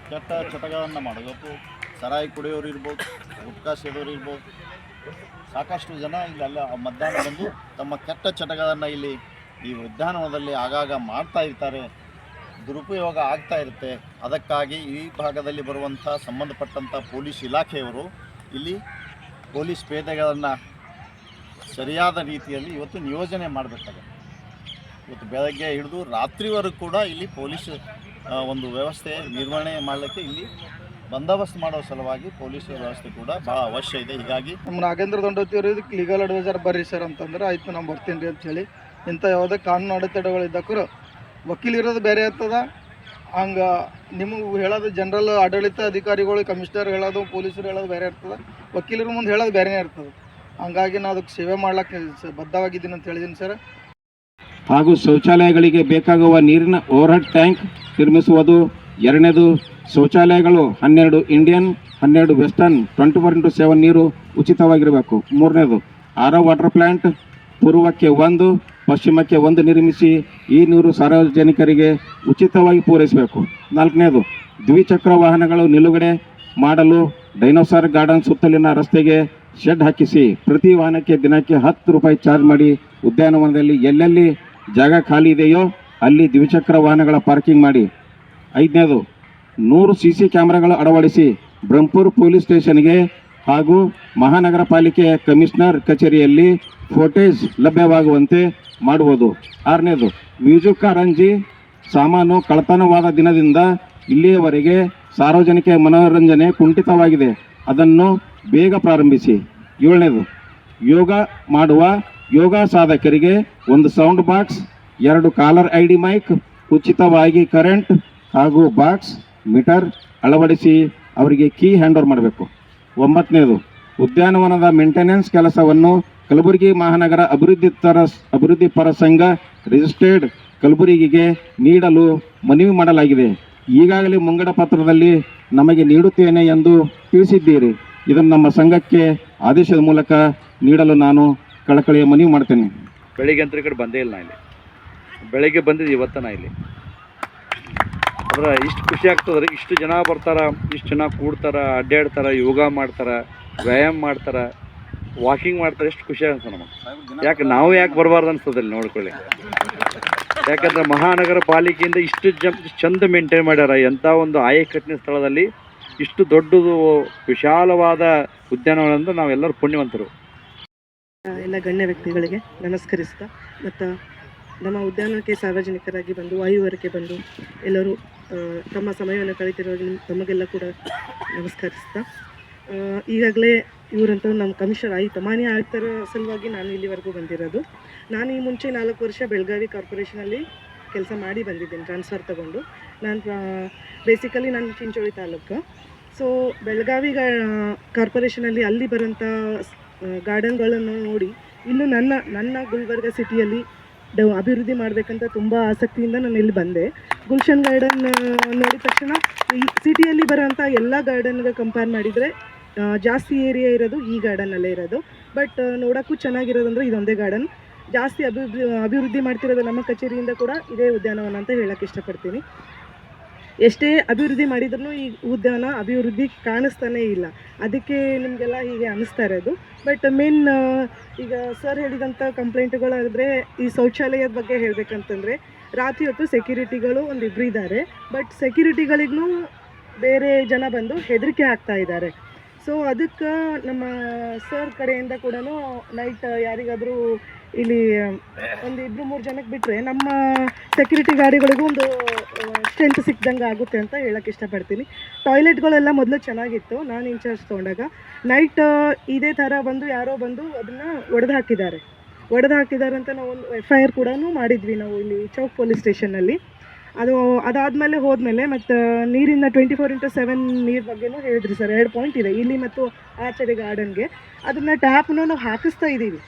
ಕೆಟ್ಟ ಚಟಗಳನ್ನು ಮಾಡಬೇಕು. ಸರಾಯಿ ಕುಡಿಯೋರು ಇರ್ಬೋದು, ಗುಟ್ಕಾ ಸೇದೋರು ಇರ್ಬೋದು, ಸಾಕಷ್ಟು ಜನ ಇಲ್ಲೆಲ್ಲ ಮಧ್ಯಾಹ್ನ ಬಂದು ತಮ್ಮ ಕೆಟ್ಟ ಚಟಗಳನ್ನು ಇಲ್ಲಿ ಈ ಉದ್ಯಾನವನದಲ್ಲಿ ಆಗಾಗ ಮಾಡ್ತಾ ಇರ್ತಾರೆ. ದುರುಪಯೋಗ ಆಗ್ತಾ ಇರುತ್ತೆ. ಅದಕ್ಕಾಗಿ ಈ ಭಾಗದಲ್ಲಿ ಬರುವಂಥ ಸಂಬಂಧಪಟ್ಟಂಥ ಪೊಲೀಸ್ ಇಲಾಖೆಯವರು ಇಲ್ಲಿ ಪೊಲೀಸ್ ಪೇದೆಗಳನ್ನು ಸರಿಯಾದ ರೀತಿಯಲ್ಲಿ ಇವತ್ತು ನಿಯೋಜನೆ ಮಾಡಬೇಕಾಗುತ್ತೆ. ಇವತ್ತು ಬೆಳಗ್ಗೆ ಹಿಡಿದು ರಾತ್ರಿವರೆಗೂ ಕೂಡ ಇಲ್ಲಿ ಪೊಲೀಸ್ ಒಂದು ವ್ಯವಸ್ಥೆ ನಿರ್ವಹಣೆ ಮಾಡಲಿಕ್ಕೆ ಇಲ್ಲಿ ಬಂದೋಬಸ್ತ್ ಮಾಡೋ ಸಲುವಾಗಿ ಪೊಲೀಸ್ ವ್ಯವಸ್ಥೆ ಕೂಡ ಭಾಳ ಅವಶ್ಯ ಇದೆ. ಹೀಗಾಗಿ ನಮ್ಮ ನಾಗೇಂದ್ರ ದಂಡೋತಿಯವರು ಇದಕ್ಕೆ ಲೀಗಲ್ ಅಡ್ವೈಸರ್ ಬರ್ರಿ ಸರ್ ಅಂತಂದ್ರೆ ಆಯ್ತು ನಾನು ಬರ್ತೀನಿ ರೀ ಅಂತೇಳಿ. ಇಂಥ ಯಾವುದೇ ಕಾನೂನು ಅಡೆತಡೆಗಳಿದ್ದಕ್ಕೂ ವಕೀಲ ಇರೋದು ಬೇರೆ ಇರ್ತದ. ಹಂಗೆ ನಿಮಗೆ ಹೇಳೋದು ಜನರಲ್ ಆಡಳಿತ ಅಧಿಕಾರಿಗಳು, ಕಮಿಷನರ್ ಹೇಳೋದು, ಪೊಲೀಸರು ಹೇಳೋದು ಬೇರೆ ಇರ್ತದೆ, ವಕೀಲರ ಮುಂದೆ ಹೇಳೋದು ಬೇರೆನೇ ಇರ್ತದೆ. ಹಂಗಾಗಿ ನಾನು ಅದಕ್ಕೆ ಸೇವೆ ಮಾಡ್ಲಿಕ್ಕೆ ಬದ್ಧವಾಗಿದ್ದೀನಿ ಅಂತ ಹೇಳಿದ್ದೀನಿ ಸರ್. ಹಾಗೂ ಶೌಚಾಲಯಗಳಿಗೆ ಬೇಕಾಗುವ ನೀರಿನ ಓವರ್ಹೆಡ್ ಟ್ಯಾಂಕ್ ನಿರ್ಮಿಸುವುದು. ಎರಡನೇದು, ಶೌಚಾಲಯಗಳು 12 ಇಂಡಿಯನ್, 12 ವೆಸ್ಟರ್ನ್, 24x7 ನೀರು ಉಚಿತವಾಗಿರಬೇಕು. ಮೂರನೇದು, RO ವಾಟರ್ ಪ್ಲ್ಯಾಂಟ್ ಪೂರ್ವಕ್ಕೆ 1, ಪಶ್ಚಿಮಕ್ಕೆ 1 ನಿರ್ಮಿಸಿ ಈ ನೀರು ಸಾರ್ವಜನಿಕರಿಗೆ ಉಚಿತವಾಗಿ ಪೂರೈಸಬೇಕು. ನಾಲ್ಕನೇದು, ದ್ವಿಚಕ್ರ ವಾಹನಗಳು ನಿಲುಗಡೆ ಮಾಡಲು ಡೈನೋಸಾರ್ ಗಾರ್ಡನ್ ಸುತ್ತಲಿನ ರಸ್ತೆಗೆ ಶೆಡ್ ಹಾಕಿಸಿ ಪ್ರತಿ ವಾಹನಕ್ಕೆ ದಿನಕ್ಕೆ 10 ರೂಪಾಯಿ ಚಾರ್ಜ್ ಮಾಡಿ ಉದ್ಯಾನವನದಲ್ಲಿ ಎಲ್ಲೆಲ್ಲಿ ಜಾಗ ಖಾಲಿ ಇದೆಯೋ ಅಲ್ಲಿ ದ್ವಿಚಕ್ರ ವಾಹನಗಳ ಪಾರ್ಕಿಂಗ್ ಮಾಡಿ. ಐದನೇದು, 100 CC ಕ್ಯಾಮ್ರಾಗಳು ಅಳವಡಿಸಿ ಬ್ರಹ್ಮಪುರ ಪೊಲೀಸ್ ಸ್ಟೇಷನ್ಗೆ ಹಾಗೂ ಮಹಾನಗರ ಪಾಲಿಕೆಯ ಕಮಿಷನರ್ ಕಚೇರಿಯಲ್ಲಿ ಫೋಟೇಜ್ ಲಭ್ಯವಾಗುವಂತೆ ಮಾಡುವುದು. ಆರನೇದು, ಮ್ಯೂಸಿಕ್ ಕಾರಂಜಿ ಸಾಮಾನು ಕಳ್ಳತನವಾದ ದಿನದಿಂದ ಇಲ್ಲಿಯವರೆಗೆ ಸಾರ್ವಜನಿಕ ಮನೋರಂಜನೆ ಕುಂಠಿತವಾಗಿದೆ, ಅದನ್ನು ಬೇಗ ಪ್ರಾರಂಭಿಸಿ. ಏಳನೇದು, ಯೋಗ ಮಾಡುವ ಯೋಗ ಸಾಧಕರಿಗೆ 1 sound box, 2 caller ID mic, ಉಚಿತವಾಗಿ ಕರೆಂಟ್ ಹಾಗೂ ಬಾಕ್ಸ್ ಮೀಟರ್ ಅಳವಡಿಸಿ ಅವರಿಗೆ ಕೀ ಹ್ಯಾಂಡ್ ಓವರ್ ಮಾಡಬೇಕು. 9ನೇದು, ಉದ್ಯಾನವನದ ಮೇಂಟೆನೆನ್ಸ್ ಕೆಲಸವನ್ನು ಕಲಬುರಗಿ ಮಹಾನಗರ ಅಭಿವೃದ್ಧಿ ಪರ ಸಂಘ ರಿಜಿಸ್ಟರ್ಡ್ ಕಲಬುರಗಿಗೆ ನೀಡಲು ಮನವಿ ಮಾಡಲಾಗಿದೆ. ಈಗಾಗಲೇ ಮುಂಗಡ ಪತ್ರದಲ್ಲಿ ನಮಗೆ ನೀಡುತ್ತೇನೆ ಎಂದು ತಿಳಿಸಿದ್ದೀರಿ. ಇದನ್ನು ನಮ್ಮ ಸಂಘಕ್ಕೆ ಆದೇಶದ ಮೂಲಕ ನೀಡಲು ನಾನು ಕಳಕಳಿಯ ಮನವಿ ಮಾಡ್ತೇನೆ. ಬೆಳಿಗ್ಗೆ ಅಂತ ಈ ಕಡೆ ಬಂದೇ ಇಲ್ಲ. ಇಲ್ಲಿ ಬೆಳಿಗ್ಗೆ ಬಂದಿದ್ದು ಇವತ್ತನ ಇಲ್ಲಿ ಅಂದ್ರೆ ಇಷ್ಟು ಖುಷಿ ಆಗ್ತದೆ. ಇಷ್ಟು ಜನ ಬರ್ತಾರೆ, ಇಷ್ಟು ಜನ ಕೂಡ್ತಾರೆ, ಅಡ್ಡಾಡ್ತಾರೆ, ಯೋಗ ಮಾಡ್ತಾರೆ, ವ್ಯಾಯಾಮ ಮಾಡ್ತಾರೆ, ವಾಕಿಂಗ್ ಮಾಡ್ತಾರೆ. ಎಷ್ಟು ಖುಷಿ ಅನ್ಸ ನಮಗೆ. ಯಾಕೆ ಬರಬಾರ್ದು ಅನ್ಸ್ತದಲ್ಲಿ ನೋಡ್ಕೊಳ್ಳಿ. ಯಾಕಂದ್ರೆ ಮಹಾನಗರ ಪಾಲಿಕೆಯಿಂದ ಇಷ್ಟು ಚಂದ ಮೇಂಟೈನ್ ಮಾಡ್ಯಾರ. ಎಂಥ ಒಂದು ಆಯಕಟ್ಟಿನ ಸ್ಥಳದಲ್ಲಿ ಇಷ್ಟು ದೊಡ್ಡದು ವಿಶಾಲವಾದ ಉದ್ಯಾನವನ ಅಂದ್ರೆ ನಾವೆಲ್ಲರೂ ಪುಣ್ಯವಂತರು. ಎಲ್ಲ ಗಣ್ಯ ವ್ಯಕ್ತಿಗಳಿಗೆ ನಮಸ್ಕರಿಸ್ತಾ ಮತ್ತು ನಮ್ಮ ಉದ್ಯಾನವನಕ್ಕೆ ಸಾರ್ವಜನಿಕರಾಗಿ ಬಂದು ವಾಯುವರಕ್ಕೆ ಬಂದು ಎಲ್ಲರೂ ತಮ್ಮ ಸಮಯವನ್ನು ಕಳೀತಿರೋ ತಮಗೆಲ್ಲ ಕೂಡ ನಮಸ್ಕರಿಸ್ತಾ, ಈಗಾಗಲೇ ಇವರಂತೂ ನಮ್ಮ ಕಮಿಷನರ್ ಮಾನ್ಯ ಆಯುಕ್ತರ ಸಲುವಾಗಿ ನಾನು ಇಲ್ಲಿವರೆಗೂ ಬಂದಿರೋದು. ನಾನು ಈ ಮುಂಚೆ 4 ವರ್ಷ ಬೆಳಗಾವಿ ಕಾರ್ಪೊರೇಷನಲ್ಲಿ ಕೆಲಸ ಮಾಡಿ ಬಂದಿದ್ದೇನೆ, ಟ್ರಾನ್ಸ್ಫರ್ ತಗೊಂಡು. ನಾನು ಬೇಸಿಕಲಿ ನಾನು ಚಿಂಚೋಳಿ ತಾಲೂಕು. ಸೊ ಬೆಳಗಾವಿ ಕಾರ್ಪೊರೇಷನಲ್ಲಿ ಅಲ್ಲಿ ಬರೋಂಥ ಗಾರ್ಡನ್ಗಳನ್ನು ನೋಡಿ ಇನ್ನು ನನ್ನ ಗುಲ್ಬರ್ಗ ಸಿಟಿಯಲ್ಲಿ ಅಭಿವೃದ್ಧಿ ಮಾಡಬೇಕಂತ ತುಂಬ ಆಸಕ್ತಿಯಿಂದ ನಾನು ಇಲ್ಲಿ ಬಂದೆ. ಗುಲ್ಶನ್ ಗಾರ್ಡನ್ ನೋಡಿದ ತಕ್ಷಣ ಈ ಸಿಟಿಯಲ್ಲಿ ಬರೋಂಥ ಎಲ್ಲ ಗಾರ್ಡನ್ಗೆ ಕಂಪೇರ್ ಮಾಡಿದರೆ ಜಾಸ್ತಿ ಏರಿಯಾ ಇರೋದು ಈ ಗಾರ್ಡನಲ್ಲೇ ಇರೋದು. ಬಟ್ ನೋಡೋಕ್ಕೂ ಚೆನ್ನಾಗಿರೋದಂದ್ರೆ ಇದೊಂದೇ ಗಾರ್ಡನ್. ಜಾಸ್ತಿ ಅಭಿವೃದ್ಧಿ ಮಾಡ್ತಿರೋದು ನಮ್ಮ ಕಚೇರಿಯಿಂದ ಕೂಡ ಇದೇ ಉದ್ಯಾನವನ ಅಂತ ಹೇಳೋಕ್ಕೆ ಇಷ್ಟಪಡ್ತೀನಿ. ಎಷ್ಟೇ ಅಭಿವೃದ್ಧಿ ಮಾಡಿದ್ರೂ ಈ ಉದ್ಯಾನ ಅಭಿವೃದ್ಧಿ ಕಾಣಿಸ್ತಾನೇ ಇಲ್ಲ. ಅದಕ್ಕೆ ನಿಮಗೆಲ್ಲ ಹೀಗೆ ಅನ್ನಿಸ್ತಾ ಇರೋದು. ಬಟ್ ಮೇನ್ ಈಗ ಸರ್ ಹೇಳಿದಂಥ ಕಂಪ್ಲೇಂಟ್ಗಳಾದರೆ ಈ ಶೌಚಾಲಯದ ಬಗ್ಗೆ ಹೇಳಬೇಕಂತಂದರೆ ರಾತ್ರಿ ಹೊತ್ತು ಸೆಕ್ಯೂರಿಟಿಗಳು 1-2 ಇದ್ದಾರೆ. ಬಟ್ ಸೆಕ್ಯೂರಿಟಿಗಳಿಗೂ ಬೇರೆ ಜನ ಬಂದು ಹೆದರಿಕೆ ಆಗ್ತಾ ಇದ್ದಾರೆ. ಸೊ ಅದಕ್ಕೆ ನಮ್ಮ ಸರ್ ಕಡೆಯಿಂದ ಕೂಡ ನೈಟ್ ಯಾರಿಗಾದರೂ ಇಲ್ಲಿ 1-2-3 ಜನಕ್ಕೆ ಬಿಟ್ಟರೆ ನಮ್ಮ ಸೆಕ್ಯೂರಿಟಿ ಗಾಡಿಗಳಿಗೂ ಒಂದು ಸ್ಟ್ರೆಂತ್ ಸಿಕ್ದಂಗೆ ಆಗುತ್ತೆ ಅಂತ ಹೇಳೋಕ್ಕೆ ಇಷ್ಟಪಡ್ತೀನಿ. ಟಾಯ್ಲೆಟ್ಗಳೆಲ್ಲ ಮೊದಲು ಚೆನ್ನಾಗಿತ್ತು ನಾನು ಇನ್ಚಾರ್ಜ್ ತೊಗೊಂಡಾಗ. ನೈಟ್ ಇದೇ ಥರ ಯಾರೋ ಬಂದು ಅದನ್ನು ಒಡೆದು ಹಾಕಿದ್ದಾರೆ ಅಂತ ನಾವು ಒಂದು FIR ಕೂಡ ಮಾಡಿದ್ವಿ ನಾವು ಇಲ್ಲಿ ಚೌಕ್ ಪೊಲೀಸ್ ಸ್ಟೇಷನ್ನಲ್ಲಿ. ಅದಾದಮೇಲೆ ಹೋದ್ಮೇಲೆ ಮತ್ತು ನೀರಿನ 24x7 ನೀರು ಬಗ್ಗೆನೂ ಹೇಳಿದ್ರಿ ಸರ್. 2 ಪಾಯಿಂಟ್ ಇದೆ ಇಲ್ಲಿ ಮತ್ತು ಆಚೆಡೆ ಗಾರ್ಡನ್ಗೆ. ಅದನ್ನು ಟ್ಯಾಪ್ನ ನಾವು ಹಾಕಿಸ್ತಾ ಇದ್ದೀವಿ.